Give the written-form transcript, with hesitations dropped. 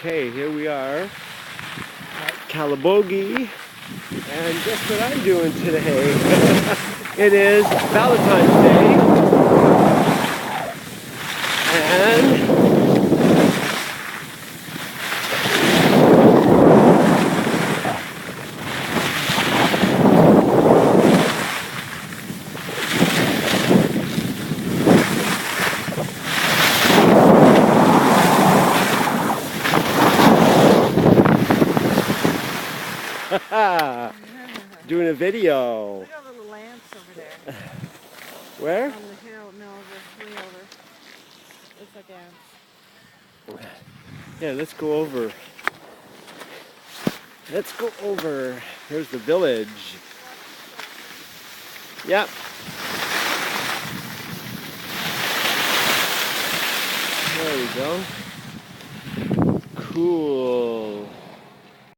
Okay, here we are at Calabogie, and guess what I'm doing today? It is Valentine's Day, and doing a video. We got little lamps over there. Where? On the hill, no, way over. It's a dance. Yeah, let's go over. Let's go over. Here's the village. Yep. There we go. Cool.